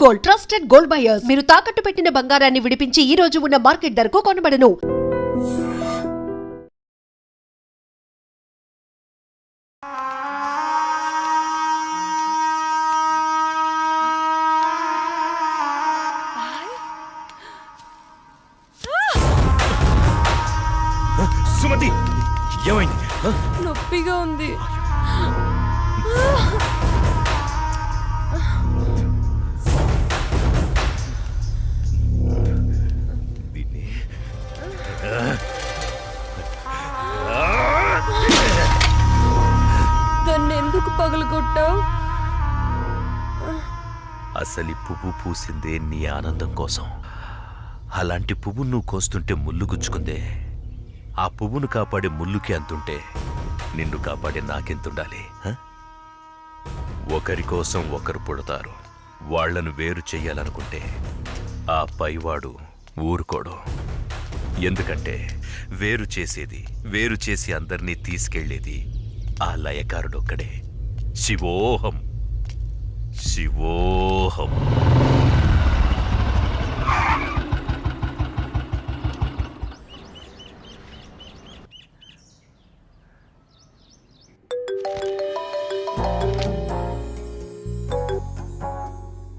Gold, trusted gold buyers. మీరు తాకట్టు పెట్టిన బంగారాన్ని విడిపించి ఈ రోజు ఉన్న మార్కెట్ ధరకు కొనబడను. సుమతి, ఏమైంది? నొప్పిగా ఉంది. దాన్ని ఎందుకు పగలగొట్టావు? అసలు పువ్వు పూసిందే నీ ఆనందం కోసం. అలాంటి పువ్వు నువ్వు కోస్తుంటే ముళ్ళు గుచ్చుకుందే. ఆ పువ్వును కాపాడే ముళ్ళుకి అంతుంటే నిన్ను కాపాడే నాకెంతుండాలి? ఒకరి కోసం ఒకరు పుడతారు. వాళ్లను వేరు చెయ్యాలనుకుంటే ఆ పైవాడు ఊరుకోడు. ఎందుకంటే వేరు చేసి అందర్నీ తీసుకెళ్లేది ఆ లయకారుడొక్కడే. శివోహం శివోహం.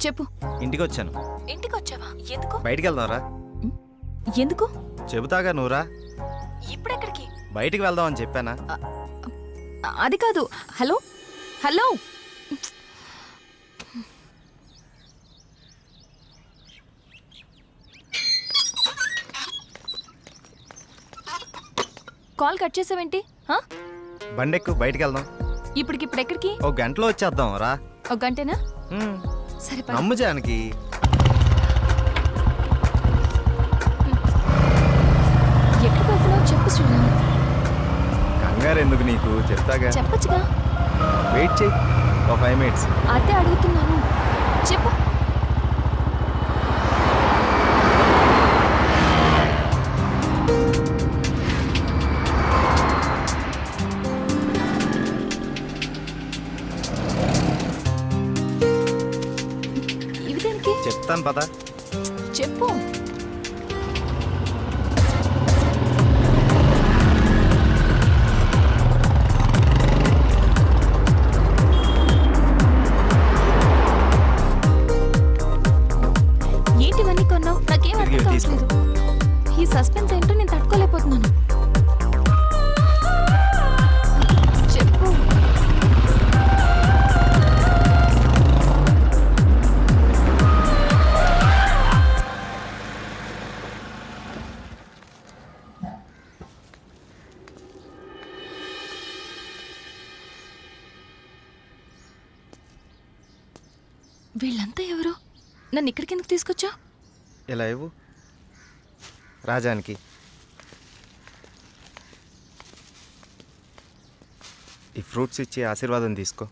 చెప్పు. ఇంటికి వచ్చాను. ఇంటికి వచ్చావా? ఎందుకు? బయటికి వెళ్దాంరా. ఎందుకు? చెబుతాగా నువ్వురా. ఇప్పుడెక్కడికి? బయటికి వెళ్దామని చెప్పానా? అది కాదు. హలో హలో, కాల్ కట్ చేసావేంటి? బండెక్కు, బయటికి వెళ్దాం. ఇప్పటికిప్పుడు ఎక్కడికి? ఒక గంటలో వచ్చేద్దాం రా. ఒక గంటనా? సరే పద. నమ్ము జానకి. ఎక్కడికి వెళ్తున్నావు చెప్పు శ్రీరామ్. కంగారు ఎందుకు నీకు, చెప్తాగా. చెప్పచ్చుగా. వెయిట్ చేయి ఒక 5 minutes. అదే అడుగుతున్నాను, చెప్పు. ఇవి దేనికి? చెప్తాను పద. చెప్పు. ఏంటివన్నీ కొన్నావు? నాకేం అర్థం కావట్లేదు. ఈ సస్పెన్స్ ఏంటో నేను తట్టుకోలేకపోతున్నాను. చెప్పు. వీళ్ళంతా ఎవరు? నన్ను ఇక్కడికి ఎందుకు తీసుకొచ్చా? ఇలా ఇవ్వు రాజానికి. ఈ ఫ్రూట్స్ ఇచ్చి ఆశీర్వాదం తీసుకో.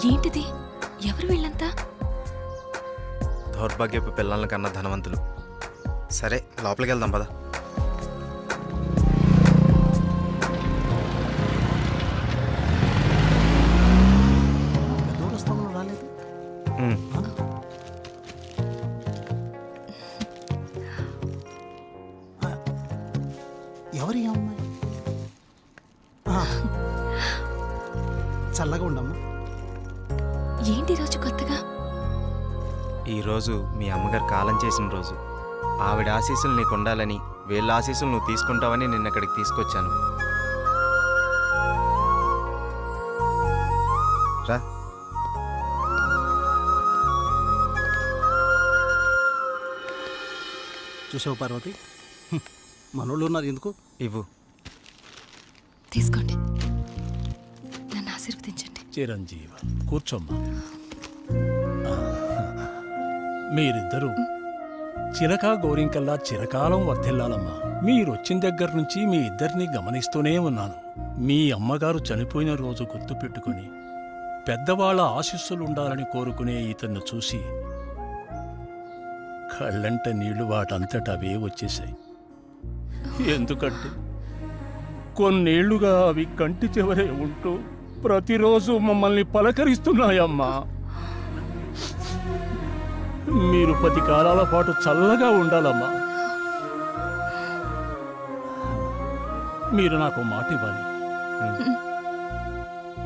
ఏంటిది? ఎవరు వీళ్ళంతా? దౌర్భాగ్యపు పిల్లల కన్నా ధనవంతులు. సరే లోపలికి వెళ్దాం పద. ఎవరి అమ్మాయి? చల్లగా ఉండమ్మా. ఏంటి రోజు కొత్తగా? ఈరోజు మీ అమ్మగారు కాలం చేసిన రోజు. ఆవిడ ఆశీస్సులు నీకు ఉండాలని, వీళ్ళ ఆశీస్సులు నువ్వు తీసుకుంటావని నిన్న ఇక్కడికి తీసుకొచ్చాను. రా. చూసావు పార్వతి, మనోళ్ళు ఉన్నారు ఎందుకు? ఇవ్వు. తీసుకోండి, నన్ను ఆశీర్వదించండి. చిరంజీవ, కూర్చోమ్మా. మీరిద్దరూ చిలకా గోరింకల్లా చిరకాలం వర్ధిల్లాలమ్మా. మీరొచ్చిన దగ్గర నుంచి మీ ఇద్దరిని గమనిస్తూనే ఉన్నాను. మీ అమ్మగారు చనిపోయిన రోజు గుర్తుపెట్టుకుని పెద్దవాళ్ళ ఆశీస్సులుండాలని కోరుకునే ఇతన్ని చూసి కళ్ళంట నీళ్లు వాటంతట అవే వచ్చేశాయి. ఎందుకంటే కొన్నేళ్లుగా అవి కంటి చివరే ఉంటూ ప్రతిరోజు మమ్మల్ని పలకరిస్తున్నాయమ్మా. మీరు 10 కాలాల పాటు చల్లగా ఉండాలమ్మా. మీరు నాకు మాట ఇవ్వాలి.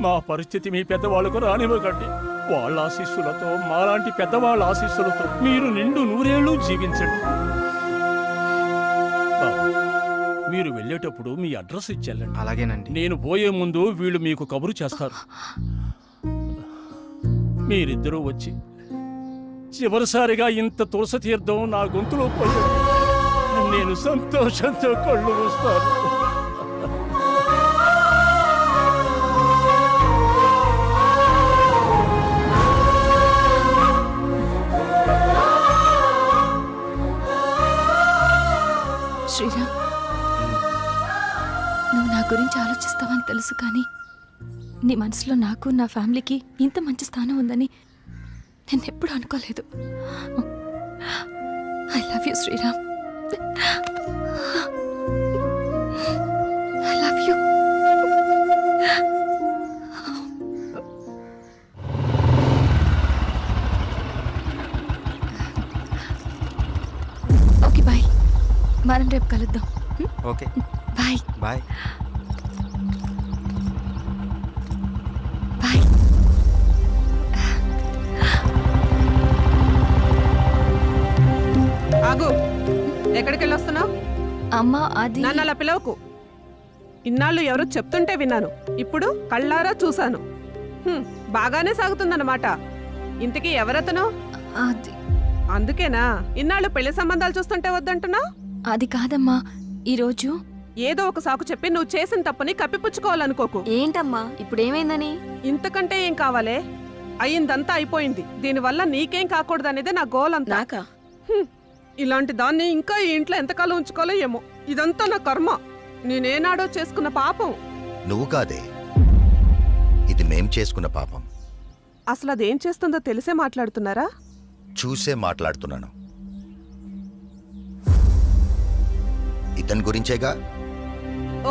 మా పరిస్థితి మీ పెద్దవాళ్ళకు రానివ్వకండి. వాళ్ళ ఆశీస్సులతో, మాలాంటి పెద్దవాళ్ళ ఆశీస్సులతో మీరు నిండు 100 ఏళ్ళు జీవించండి. బాబు, మీరు వెళ్ళేటప్పుడు మీ అడ్రస్ ఇచ్చెళ్ళండి. అలాగేనండి. నేను పోయే ముందు వీళ్ళు మీకు కబురు చేస్తారు. మీరిద్దరూ వచ్చి చివరిసారిగా ఇంత తులసి తీర్థం నా గొంతులో పోయాడు. నేను సంతోషంతో కళ్ళు మూస్తాను. శ్రీరామ్, నువ్వు నా గురించి ఆలోచిస్తావని తెలుసు, కానీ నీ మనసులో నాకు, నా ఫ్యామిలీకి ఇంత మంచి స్థానం ఉందని నేను ఎప్పుడు అనుకోలేదు. I love you Sriram. I love you. Okay bye, మనం రేపు కలుద్దాం. Okay bye bye. బాయ్. ఆగు, ఎక్కడికి వెళ్ళొస్తున్నావు? అమ్మా, అది నన్ను అలా పిలవకు. ఇన్నాళ్ళు ఎవరో చెప్తుంటే విన్నాను, ఇప్పుడు కళ్ళారా చూశాను. బాగానే సాగుతుందన్నమాట. ఇంతకీ ఎవరతను? అది అందుకేనా ఇన్నాళ్ళు పెళ్లి సంబంధాలు చూస్తుంటే వద్దంటున్నా? అది కాదమ్మా, ఈరోజు ఏదో ఒక సాకు చెప్పి నువ్వు చేసిన తప్పుని కప్పిపుచ్చుకోవాలనుకోకు. ఏంటమ్మా ఇప్పుడు ఏమైందని? ఇంతకంటే ఏం కావాలే? అయ్యిందంతా అయిపోయింది. దీనివల్ల నీకేం కాకూడదనేదే నా గోల్ అంతా. నాకా? ఇలాంటి దాన్ని ఇంకా ఈ ఇంట్లో ఎంతకాలం ఉంచుకోలే ఏమో. ఇదంతా నా కర్మ. నేనేనాడో చేసుకున్న పాపం. నువ్వు కాదే, ఇది మేం చేసుకున్న పాపం. అసలు అదేం చేస్తుందో తెలిసే మాట్లాడుతున్నారా? చూసే మాట్లాడుతున్నాను. ఇతని గురించేగా.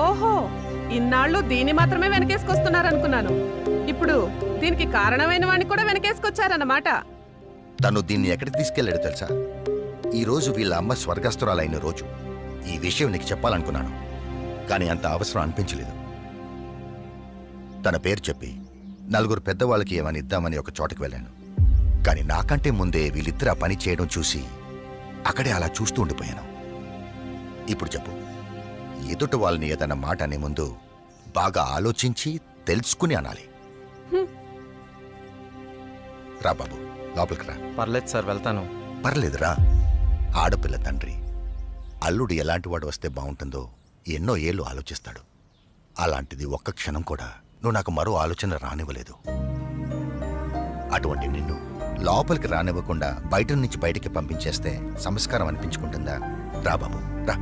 ఓహో, ఇన్నాళ్ళు దీన్ని మాత్రమే వెనకేసుకొస్తున్నారనుకున్నాను. ఇప్పుడు దీనికి కారణమైన వాడిని కూడా వెనకేసుకొచ్చారన్నమాట. తను దీన్ని ఎక్కడికి తీసుకెళ్లాడు తెలుసా? ఈ రోజు వీళ్ళ అమ్మ స్వర్గస్థురాలైన రోజు. ఈ విషయం నీకు చెప్పాలనుకున్నాను, కానీ అంత అవసరం అనిపించలేదు. తన పేరు చెప్పి 4 పెద్దవాళ్ళకి ఏమని ఇద్దామని ఒక చోటకి వెళ్ళాను. కానీ నాకంటే ముందే వీళ్ళిద్దరు ఆ పని చేయడం చూసి అక్కడే అలా చూస్తూ ఉండిపోయాను. ఇప్పుడు చెప్పు, ఎదుట వాళ్ళని ఏదన్నా మాట అనే ముందు బాగా ఆలోచించి తెలుసుకుని అనాలి. రా బాబు, లోపలికి రా. పర్లేదు సార్, వెళ్తాను. పర్లేదురా. ఆడపిల్ల తండ్రి, అల్లుడు ఎలాంటివాడు వస్తే బాగుంటుందో ఎన్నో ఏళ్ళు ఆలోచిస్తాడు. అలాంటిది ఒక్క క్షణం కూడా నువ్వు నాకు మరో ఆలోచన రానివ్వలేదు. అటువంటి నిన్ను లోపలికి రానివ్వకుండా బయట నుంచి బయటికి పంపించేస్తే సంస్కారం అనిపించుకుంటుందా? రా బాబు, రా.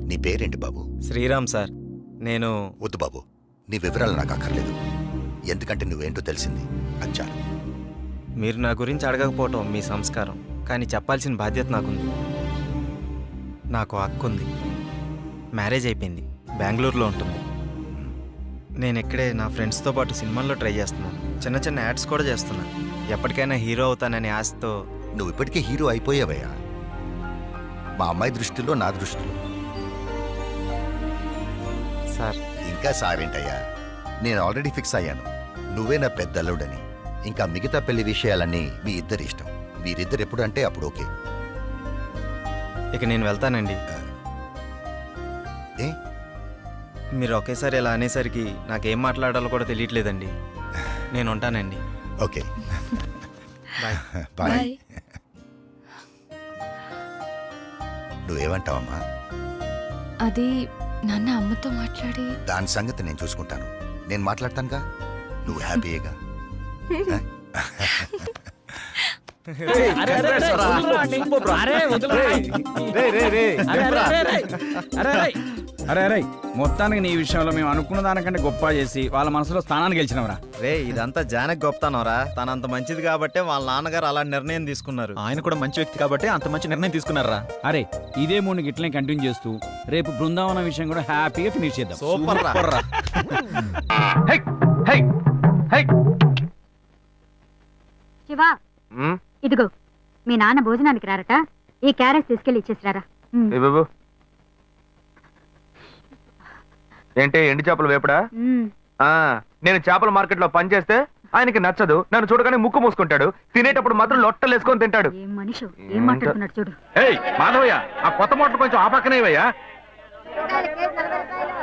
నీ పేరేంటి బాబు? శ్రీరామ్ సార్. నేను వద్దు బాబు, నీ వివరాలు నాకు అక్కర్లేదు. ఎందుకంటే నువ్వేంటో తెలిసింది, అది చాలు. మీరు నా గురించి అడగకపోవటం మీ సంస్కారం, కానీ చెప్పాల్సిన బాధ్యత నాకుంది. నాకు అక్క ఉంది, మ్యారేజ్ అయిపోయింది, బెంగళూరులో ఉంటుంది. నేను ఇక్కడే నా ఫ్రెండ్స్తో పాటు సినిమాల్లో ట్రై చేస్తున్నాను. చిన్న చిన్న యాడ్స్ కూడా చేస్తున్నాను. ఎప్పటికైనా హీరో అవుతాననే ఆశతో. నువ్వు ఇప్పటికే హీరో అయిపోయావయ్యా. మా అమ్మాయి దృష్టిలో, నా దృష్టిలో. సార్, ఇంకా సారేంటయ్యా, నేను ఆల్రెడీ ఫిక్స్ అయ్యాను. నువ్వే నా పెద్ద అల్లుడని. ఇంకా మిగతా పెళ్లి విషయాలన్నీ మీ ఇద్దరి ఇష్టం. మీరిద్దరు ఎప్పుడు అంటే అప్పుడు ఓకే. ఇక నేను వెళ్తానండి. ఏ? మీరు ఒకేసారి ఇలా అనేసరికి నాకేం మాట్లాడాలో కూడా తెలియట్లేదండి. నేను ఉంటానండి. Okay, bye. బాయ్. బాయ్. నువ్వేమంటావమ్మా? అది నాన్న అమ్మతో మాట్లాడి దాని సంగతి నేను చూసుకుంటాను. నేను మాట్లాడతానుగా, నువ్వు హ్యాపీయేగా. అరే అరే మొత్తానికి నీ విషయంలో మేము అనుకున్న దానికంటే గొప్ప చేసి వాళ్ళ మనసులో స్థానాన్ని గెలిచినవరా. రే ఇదంతా జానకి గొప్పతనరా. తనంత మంచిది కాబట్టే వాళ్ళ నాన్నగారు అలా నిర్ణయం తీసుకున్నారు. ఆయన కూడా మంచి వ్యక్తి కాబట్టి అంత మంచి నిర్ణయం తీసుకున్నారా. అరే ఇదే మూడు గిట్లనే కంటిన్యూ చేస్తూ రేపు బృందావనం విషయం కూడా హ్యాపీగా ఫినిష్ చేద్దాం. సూపర్ రా. శివా ఇదిగో మీ నాన్న భోజనానికి రారట, ఈ క్యారెట్ తీసుకెళ్లి ఇచ్చేసిరారా. ఏంటి ఎండి చేపలు వేపడా? నేను చేపల మార్కెట్ లో పనిచేస్తే ఆయనకి నచ్చదు, నన్ను చూడగానే ముక్కు మూసుకుంటాడు, తినేటప్పుడు మాత్రం లొట్టలు వేసుకొని తింటాడు. ఏం మనిషి ఏం మాట్లాడుతున్నాడు చూడు. ఏయ్ మాధవయ్య, ఆ కొత్త మోటార్ కొంచెం ఆ పక్కనేవయ్యా.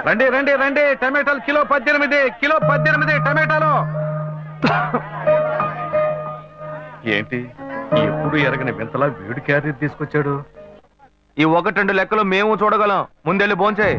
రండి రండి రండి, టమాటాలు కిలో 18 టమాటాలు. ఏంటి ఎప్పుడు ఎరగని వింతలా వేడి క్యారెట్ తీసుకొచ్చాడు? ఈ 1-2 లెక్కలు మేము చూడగలం, ముందెళ్ళి భోంచేయి.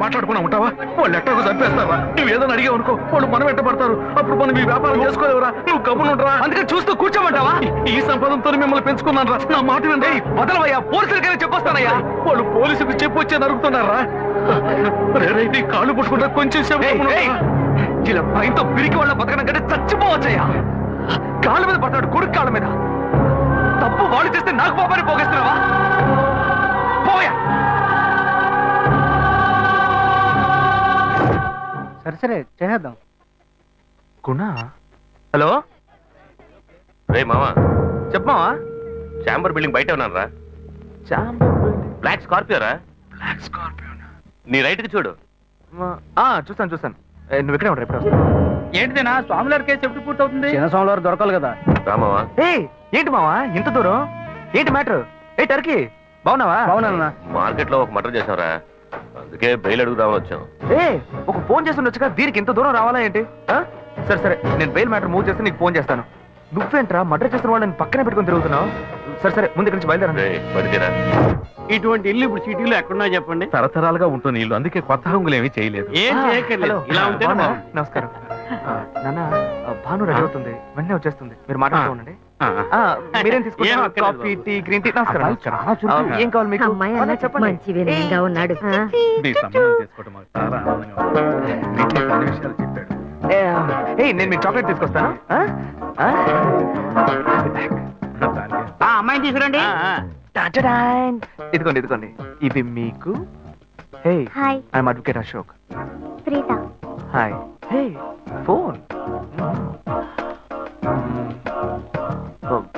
మాట్లాడుకున్నా ఉంటావా? వాళ్ళు ఎట్టకు చంపేస్తావా? నువ్వు ఏదైనా అడిగావు అనుకో, వాళ్ళు మనం ఎట్టబడతారు. అప్పుడు మనం ఈ వ్యాపారం చేసుకోలేవురా. నువ్వు గమ్మునుంటరా, అందుకని చూస్తూ కూర్చోమంటావా? ఈ సంపదంతో మిమ్మల్ని పెంచుకున్నాను రా. నా మాట వినండి. వదలవయ్యా, పోలీసులకైనా చెప్పొస్తానయ్యా. వాళ్ళు పోలీసులకు చెప్పొచ్చే నరుగుతున్నారా? కాళ్ళు పుట్టుకుంటా కొంచెం ఇలా భయంతో పిరికి వాళ్ళ బతకడం కంటే చచ్చిపోవచ్చయ్యా. కాళ్ళ మీద పడతాడు, కొడుకు కాళ్ళ మీద. తప్పు వాళ్ళు చేస్తే నాకు పాపాన్ని పోగేస్తున్నావా? పోయా. సరే చేద్దాం. గుణా, హలో. రే మావా, చెప్పమావా. చాంబర్ బిల్డింగ్ బయట ఉన్నాను రా. బ్లాక్ స్కార్పియో రా. బ్లాక్ స్కార్పియో నీ రైట్ కి చూడు. చూస్తాను. నువ్వు ఇక్కడే ఉంటావు, ఎప్పుడు వస్తావు? ఏంటిదేనా స్వామివారి కేసు ఎప్పుడు పూర్తవుతుంది? చిన్న స్వామివారు దొరకాలి కదా. రా మావా. ఏంటి మావా ఇంత దూరం? ఏంటి మ్యాటర్? టర్కీ బాగున్నావా? బాగున్నా. మార్కెట్ లో ఒక మర్డర్ చేసావురా, అందుకే బెయిల్ అడుగుదామని వచ్చాం. ఒక ఫోన్ చేసి ఉండొచ్చుగా, దీనికి ఇంత దూరం రావాలా ఏంటి? సరే నేను బెయిల్ మ్యాటర్ మూవ్ చేస్తే నీకు ఫోన్ చేస్తాను. నువ్వేంట్రా మర్డర్ చేస్తున్న వాళ్ళని పక్కనే పెట్టుకుని తిరుగుతున్నావు? సరే ముందు ఇక్కడి నుంచి బయలుదేరా. ఇటువంటి ఇల్లు ఇప్పుడు సిటీలో ఎక్కడున్నా చెప్పండి. తరతరాలుగా ఉంటుంది ఇల్లు, అందుకే కొత్త హంగులు ఏమీ చేయలేదు. ఇలా ఉంటే నమస్కారం నాన్న. భాను రెడీ అవుతుంది, వెంటనే వచ్చేస్తుంది. మీరు మాట్లాడుతూ ఉండండి. మీరేం తీసుకుంటారు? Coffee, tea, green tea? నమస్కారం. ఏం కావాలి మీకు? మంచి ఉన్నాడు. నేను మీకు చాక్లెట్ తీసుకొస్తాను. అమ్మాయిని తీసుకురండి. ఇదిగోండి ఇవి మీకు. Hey I'm advocate Ashok. Hi. Hey phone.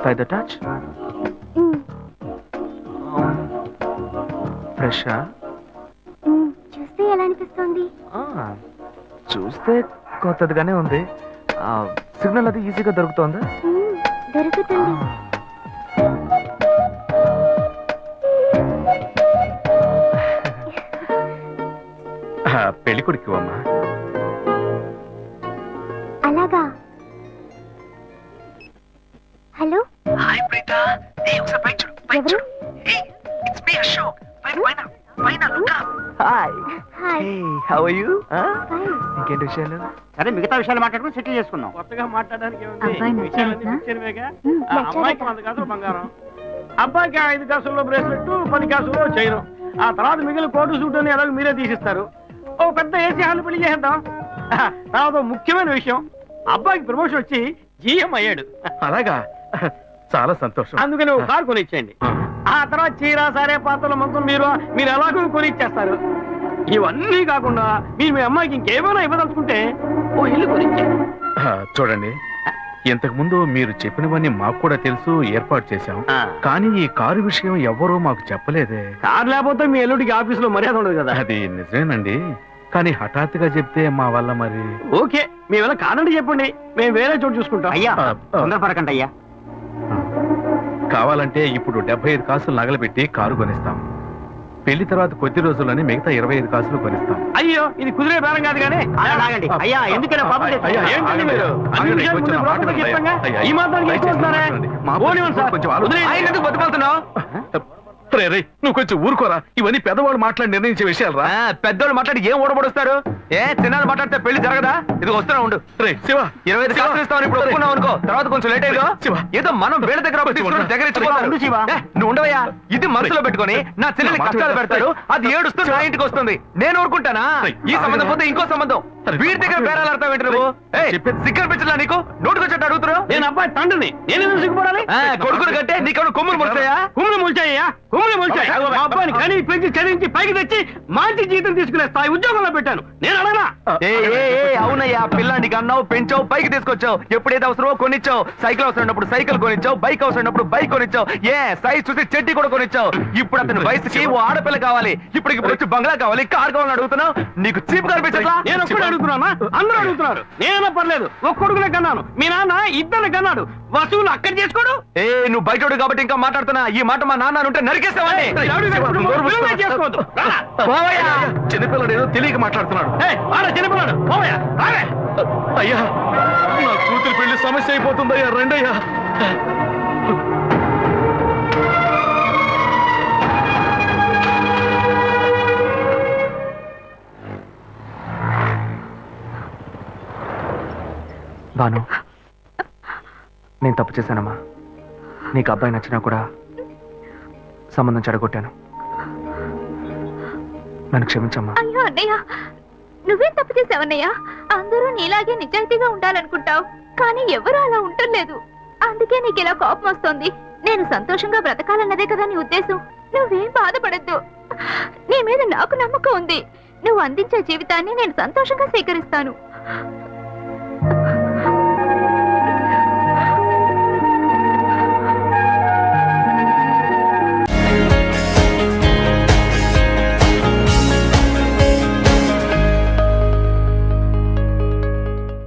By the touch. Fresh. చూస్తే ఎలా అనిపిస్తుంది? చూస్తే కొత్తదిగానే ఉంది. సిగ్నల్ అది ఈజీగా దొరుకుతోందా? దొరుకుతుంది. పెళ్లి కొడుకు అమ్మా. అలాగా. హలో. హాయ్ ప్రీత. ఒకసారి పైన చూడు. ఎవరు? It's me Ashok. పైన look up. Hi. Hey how are you? ఇంకేంటి విషయాలు? సరే మిగతా విషయాలు మాట్లాడుకుని సెటిల్ చేసుకుందాం. కొత్తగా మాట్లాడడానికి అమ్మాయికి 100 కాసులు బంగారం, అబ్బాయికి 5 కాసుల్లో బ్రేస్లెట్, 10 కాసుల్లో చైన్. ఆ తర్వాత మిగిలిన కోటు సూట్ అని ఎలాగో మీరే తీసిస్తారు. ఓ పెద్ద ఏసీ హాల్ పెళ్లి చేద్దాం. తర్వాత ముఖ్యమైన విషయం, అబ్బాయికి ప్రమోషన్ వచ్చి జీఎం అయ్యాడు. అలాగా, చాలా సంతోషం. అందుకని ఒక కారు కొనిచ్చేయండి. ఆ తర్వాత చీర, సరే, పాత్రల మొత్తం మీరు ఎలాగో కొనిచ్చేస్తారు. ఇవన్నీ కాకుండా మీరు మీ అమ్మాయికి ఇంకేమైనా ఇవ్వదలుచుకుంటే ఓ ఇల్లు కొనిచ్చేయండి. చూడండి, ఇంతకు ముందు మీరు చెప్పినవన్నీ మాకు కూడా తెలుసు, ఏర్పాటు చేశాం. కానీ ఈ కారు విషయం ఎవ్వరూ మాకు చెప్పలేదే. కారు లేకపోతే మీ ఎల్లుడికి ఆఫీసులో మర్యాద ఉండదు కదా. అది నిజమేనండి, కానీ హఠాత్తుగా చెప్తే మా వల్ల మరి ఓకే మీ వల్ల కాదండి చెప్పండి మేము వేరే చోటు చూసుకుంటాం. అయ్యా ఆ, తొందరపడకండి అయ్యా. కావాలంటే ఇప్పుడు 75 కాసులు నగలు పెట్టి కారు కొనిస్తాం. పెళ్లి తర్వాత కొద్ది రోజుల్లోనే మిగతా 25 కాసులు కొనిస్తాం. అయ్యో ఇది కుదిరే బేరం కాదు కానీ ఆగండి. అయ్యా, ఎందుకైనా పాపం చేస్తారు? అయ్యా, ఏంటండి ఆగండి. మీరు? అన్ని ఆగండి, విషయాలు కొంచెం ముందు బ్రోకర్కి మాట్లాడండి. చెప్పంగా? అయ్యా, ఈ మాత్రానికి దయచేసి ఎక్కువ మాట్లాడండి. మా పోనివ్వండి సార్. కొంచెం ఆలోచించండి. వదిలేయండి. ఆయన ఎందుకు బతిమాలుతున్నావు? రే రే, నువ్వు కొంచెం ఊరుకోరా. ఇవన్నీ పెద్దవాళ్ళు మాట్లాడి నిర్ణయించే విషయాలు రా. పెద్దోళ్ళు మాట్లాడి ఏం ఓడబడుస్తారు? చిన్నాళ్ళు మాట్లాడితే పెళ్లి జరగదా? ఇది వస్తున్నా ఉండు. రే శివ, 25 కాసులు ఇస్తామని ఇప్పుడు ఒప్పుకున్నావు అనుకో, తర్వాత కొంచెం లేట్ అయ్యో. శివ. ఏదో మనం వీళ్ళ దగ్గర అప్పు తీసుకుని దగ్గర ఇచ్చుకోవాలి. నువ్వు ఉండవయ్యా. ఇది మనసులో పెట్టుకొని నా చెల్లెని కష్టాలు పెడతాడు, అది ఏడుస్తూ నా ఇంటికి వస్తుంది. నేను ఊరుకుంటానా? ఈ సంబంధం పోతే ఇంకో సంబంధం. వీడి దగ్గర బేరాలు ఆడతావు ఏంటి నువ్వు? సిగ్గర్ పిచ్చలా నీకు? నోటుకొచ్చేట్టు అడుగుతున్నావు? నేను అబ్బాయి తండ్రిని నేను ఎందుకు సిగ్గుపడాలి? కొడుకుని కంటే నీకు కొమ్ములు ముడతాయా? కుమ్ములు ముల్చాయ్యా కుమ్ములు ముల్చాయి. మా అబ్బాయిని కని పెంచి చదివించి పైకి తెచ్చి మంచి జీతం తీసుకునే స్థాయి ఉద్యోగంలో పెట్టాను. నేను అడగనా? అవునయ్యా, పిల్లానికి అన్నావు, పెంచావు, పైకి తీసుకొచ్చావు. ఎప్పుడైతే అవసరమో కొనిచ్చావు. సైకిల్ అవసరం ఉన్నప్పుడు సైకిల్ కొనిచ్చావు, బైక్ అవసరం ఉన్నప్పుడు బైక్ కొనిచ్చావు. సైజ్ చూసి చెడ్డీ కూడా కొనిచ్చావు. ఇప్పుడు అతని వయసుకి ఓ ఆడపిల్ల కావాలి. ఇప్పుడు వచ్చి బంగ్లా కావాలి, కార్ కావాలని అడుగుతున్నావు. నీకు చీప్ కనిపించట్లా? నేను ఒక్కడే అడుగుతున్నా? అందరూ అడుగుతున్నారు. నేనే పర్లేదు ఒక్క కొడుకునే కన్నాను. మీ నాన్న ఇద్దరు కన్నాడు. వసూలు అక్కడ చేసుకోడు. నువ్వు బయటోడు కాబట్టి ఇంకా మాట్లాడుతున్నా. ఈ మాట మా నాన్న ఉంటే నరికేస్తావని. చేసుకోవద్దు. చిన్నపిల్లడు ఏదో తెలియక మాట్లాడుతున్నాడు. చిన్నపిల్లాడు పోవయ్యా, రావే. అయ్యా, నా కూతురు పెళ్లి సమస్య అయిపోతుందయ్యా, రండయ్యా. బాను, నేను తప్పు చేశానమ్మా. నీకు అబ్బాయి నచ్చినా కూడా సంబంధం చెడగొట్టాను. నన్ను క్షమించమ్మా. అయ్యో అన్నయ్య, నువ్వేం తప్పు చేసావన్నయ్య? అందరూ నీలాగే నిజాయితీగా ఉండాలనుకుంటావు, కానీ ఎవరు అలా ఉండలేదు. అందుకే నీకు ఇలా కోపం వస్తోంది. నేను సంతోషంగా బ్రతకాలన్నదే కదా నీ ఉద్దేశం. నువ్వేం బాధపడద్దు. నీ మీద నాకు నమ్మకం ఉంది. నువ్వు అందించే జీవితాన్ని నేను సంతోషంగా స్వీకరిస్తాను.